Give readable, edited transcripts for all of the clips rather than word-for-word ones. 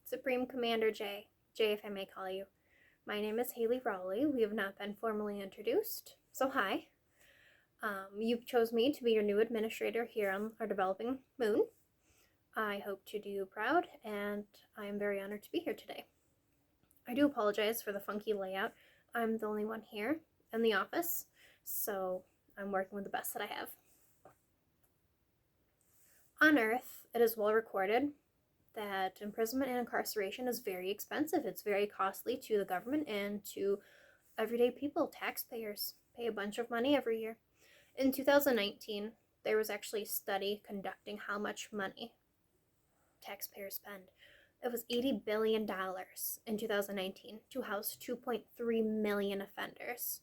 Supreme Commander J, J if I may call you. My name is Haley Rowley. We have not been formally introduced, so hi. You chose me to be your new administrator here on our developing moon. I hope to do you proud, and I am very honored to be here today. I do apologize for the funky layout. I'm the only one here in the office, so I'm working with the best that I have. On Earth, it is well recorded that imprisonment and incarceration is very expensive. It's very costly to the government and to everyday people. Taxpayers pay a bunch of money every year. In 2019, there was actually a study conducting how much money taxpayers spend. It was $80 billion in 2019 to house 2.3 million offenders.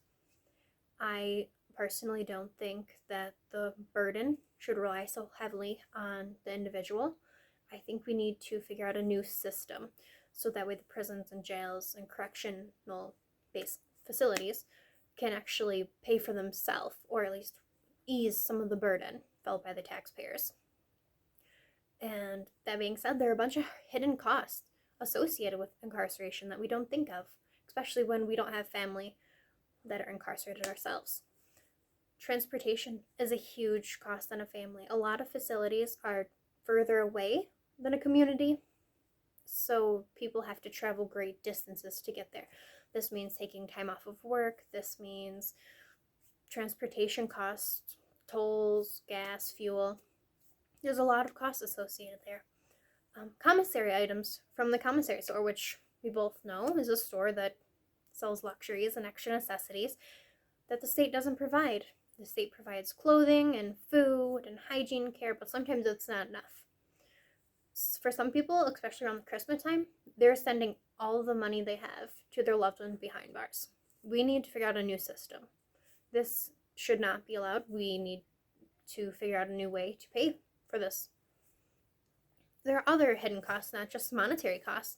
I personally don't think that the burden should rely so heavily on the individual. I think we need to figure out a new system so that way the prisons and jails and correctional based facilities can actually pay for themselves, or at least ease some of the burden felt by the taxpayers. And that being said, there are a bunch of hidden costs associated with incarceration that we don't think of, especially when we don't have family that are incarcerated ourselves. Transportation is a huge cost on a family. A lot of facilities are further away than a community, so people have to travel great distances to get there. This means taking time off of work. This means transportation costs, tolls, gas, fuel. There's a lot of costs associated there. Commissary items from the commissary store, which we both know is a store that sells luxuries and extra necessities that the state doesn't provide. The state provides clothing and food and hygiene care, but sometimes it's not enough. For some people, especially around the Christmas time, they're sending all of the money they have to their loved ones behind bars. We need to figure out a new system. This should not be allowed. We need to figure out a new way to pay for this. There are other hidden costs, not just monetary costs.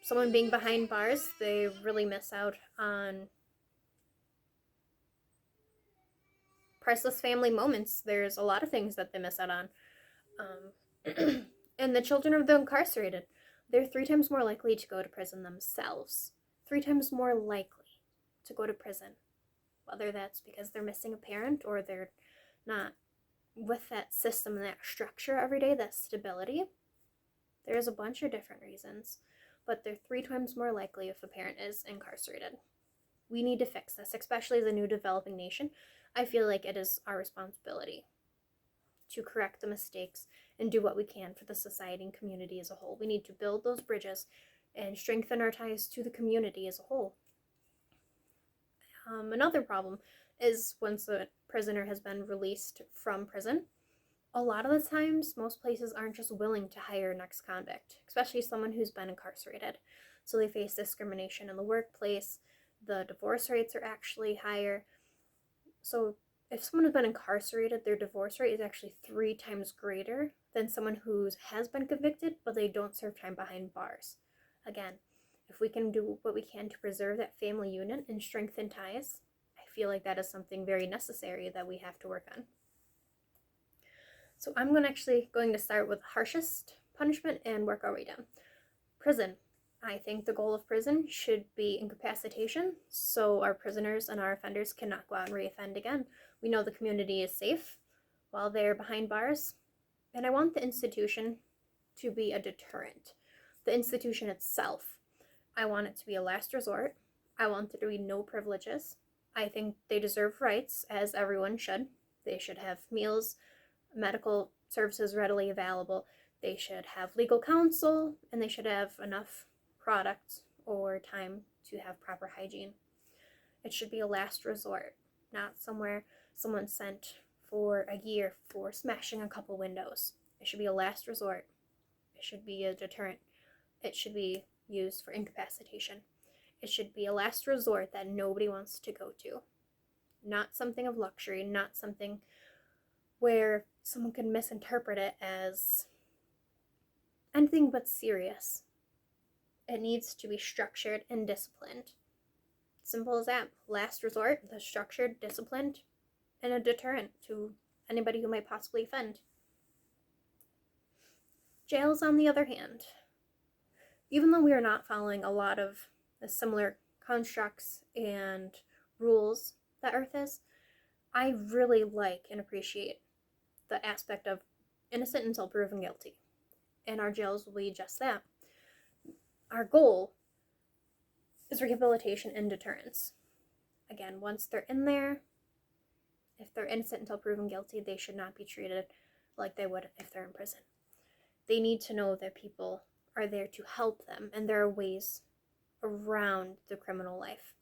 Someone being behind bars, they really miss out on priceless family moments. There's a lot of things that they miss out on. And the children of the incarcerated, they're 3 times more likely to go to prison themselves. 3 times more likely to go to prison. Whether that's because they're missing a parent or they're not with that system and that structure every day, that stability. There's a bunch of different reasons, but they're 3 times more likely if a parent is incarcerated. We need to fix this, especially as a new developing nation. I feel like it is our responsibility to correct the mistakes and do what we can for the society and community as a whole. We need to build those bridges and strengthen our ties to the community as a whole. Another problem is once a prisoner has been released from prison, a lot of the times, most places aren't just willing to hire an ex-convict, especially someone who's been incarcerated. So they face discrimination in the workplace. The divorce rates are actually higher. So if someone has been incarcerated, their divorce rate is actually 3 times greater than someone who has been convicted, but they don't serve time behind bars. Again, if we can do what we can to preserve that family unit and strengthen ties, I feel like that is something very necessary that we have to work on. So I'm going to start with harshest punishment and work our way down. Prison. I think the goal of prison should be incapacitation, so our prisoners and our offenders cannot go out and reoffend again. We know the community is safe while they're behind bars, and I want the institution to be a deterrent. The institution itself, I want it to be a last resort. I want there to be no privileges. I think they deserve rights, as everyone should. They should have meals, medical services readily available. They should have legal counsel, and they should have enough product or time to have proper hygiene. It should be a last resort, not somewhere someone's sent for a year for smashing a couple windows. It should be a last resort. It should be a deterrent. It should be used for incapacitation. It should be a last resort that nobody wants to go to. Not something of luxury, not something where someone can misinterpret it as anything but serious. It needs to be structured and disciplined. Simple as that. Last resort, the structured, disciplined, and a deterrent to anybody who might possibly offend. Jails, on the other hand, even though we are not following a lot of the similar constructs and rules that Earth is, I really like and appreciate the aspect of innocent until proven guilty. And our jails will be just that. Our goal is rehabilitation and deterrence. Again, once they're in there, if they're innocent until proven guilty, they should not be treated like they would if they're in prison. They need to know that people are there to help them, and there are ways around the criminal life,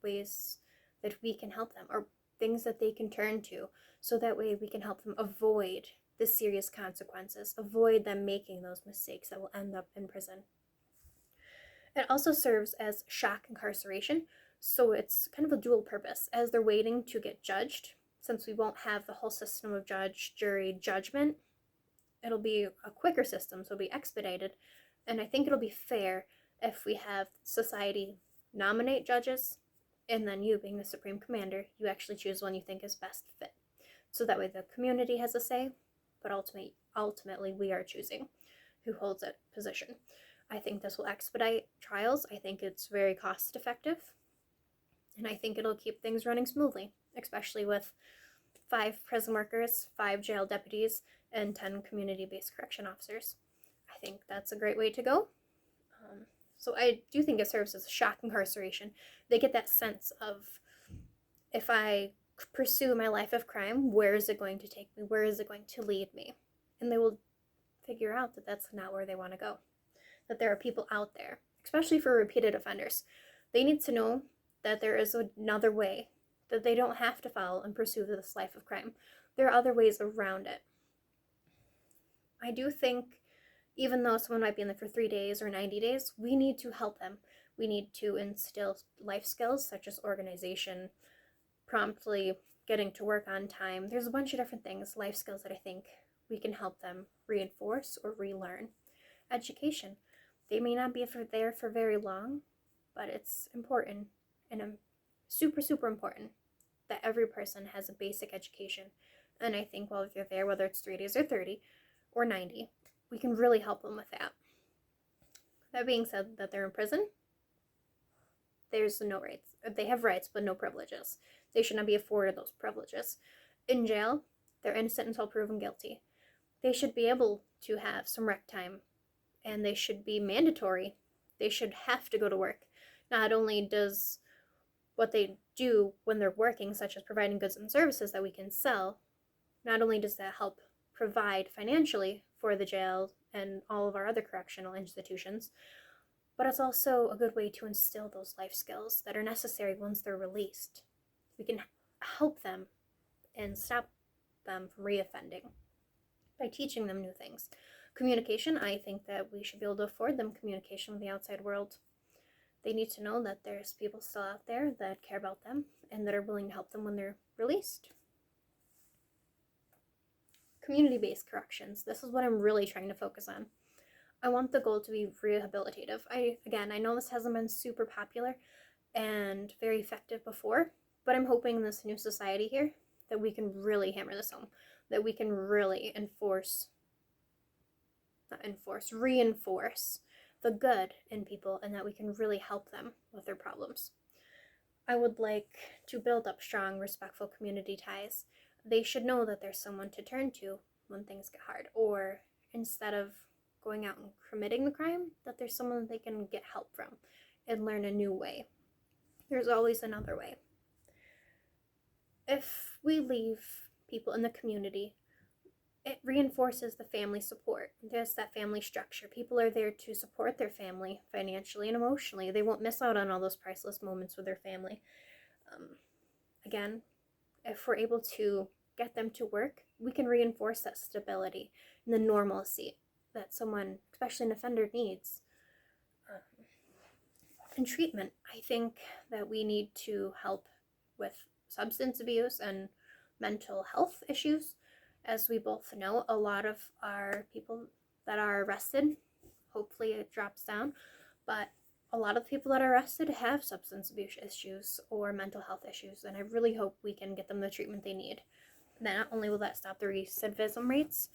ways that we can help them, or things that they can turn to, so that way we can help them avoid the serious consequences, avoid them making those mistakes that will end up in prison. It also serves as shock incarceration, so it's kind of a dual purpose. As they're waiting to get judged, since we won't have the whole system of judge, jury, judgment, it'll be a quicker system, so it'll be expedited. And I think it'll be fair if we have society nominate judges, and then you, being the supreme commander, you actually choose one you think is best fit. So that way the community has a say, but ultimately we are choosing who holds that position. I think this will expedite trials. I think it's very cost effective. And I think it'll keep things running smoothly, especially with 5 prison workers, 5 jail deputies, and 10 community-based correction officers. I think that's a great way to go. So I do think it serves as a shock incarceration. They get that sense of, if I pursue my life of crime, where is it going to take me? Where is it going to lead me? And they will figure out that that's not where they want to go. That there are people out there, especially for repeated offenders. They need to know that there is another way, that they don't have to follow and pursue this life of crime. There are other ways around it. I do think, even though someone might be in there for 3 days or 90 days, we need to help them. We need to instill life skills such as organization, promptly getting to work on time. There's a bunch of different things, life skills, that I think we can help them reinforce or relearn. Education. They may not be there for very long, but it's important, and super, super important, that every person has a basic education. And I think while they're there, whether it's 3 days or 30 or 90, we can really help them with that. That being said, that they're in prison, there's no rights. They have rights, but no privileges. They should not be afforded those privileges. In jail, they're innocent until proven guilty. They should be able to have some rec time, and they should be mandatory. They should have to go to work. Not only does what they do when they're working, such as providing goods and services that we can sell, not only does that help provide financially for the jail and all of our other correctional institutions, but it's also a good way to instill those life skills that are necessary once they're released. We can help them and stop them from reoffending by teaching them new things. Communication, I think that we should be able to afford them communication with the outside world. They need to know that there's people still out there that care about them and that are willing to help them when they're released. Community-based corrections. This is what I'm really trying to focus on. I want the goal to be rehabilitative. I know this hasn't been super popular and very effective before, but I'm hoping in this new society here that we can really hammer this home, that we can really reinforce the good in people, and that we can really help them with their problems. I would like to build up strong, respectful community ties. They should know that there's someone to turn to when things get hard, or instead of going out and committing the crime, that there's someone that they can get help from and learn a new way. There's always another way. If we leave people in the community, it reinforces the family support. There's that family structure. People are there to support their family financially and emotionally. They won't miss out on all those priceless moments with their family. Again, if we're able to get them to work, we can reinforce that stability and the normalcy that someone, especially an offender, needs. In treatment, I think that we need to help with substance abuse and mental health issues. As we both know, a lot of our people that are arrested, hopefully it drops down, but a lot of people that are arrested have substance abuse issues or mental health issues, and I really hope we can get them the treatment they need. Not only will that stop the recidivism rates,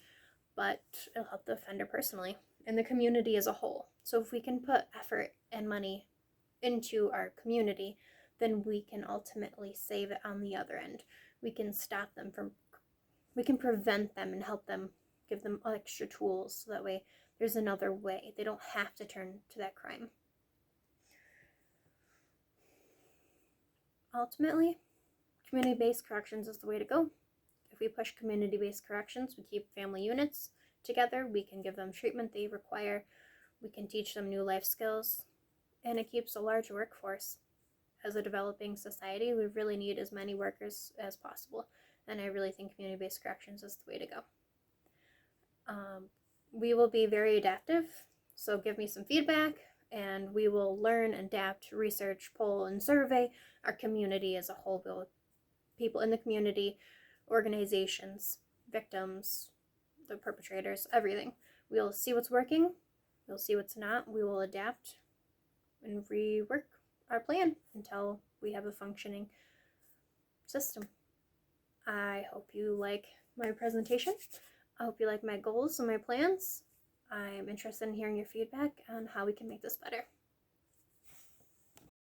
but it'll help the offender personally. in the community as a whole. So if we can put effort and money into our community, then we can ultimately save it on the other end. We can stop them from, we can prevent them and help them, give them extra tools so that way there's another way. They don't have to turn to that crime. Ultimately, community-based corrections is the way to go. If we push community-based corrections, we keep family units together, we can give them treatment they require, we can teach them new life skills, and it keeps a large workforce. As a developing society, we really need as many workers as possible, and I really think community-based corrections is the way to go. We will be very adaptive, so give me some feedback, and we will learn, adapt, research, poll, and survey our community as a whole, people in the community, organizations, victims, the perpetrators, everything. We'll see what's working, we'll see what's not, we will adapt and rework our plan until we have a functioning system. I hope you like my presentation. I hope you like my goals and my plans. I'm interested in hearing your feedback on how we can make this better.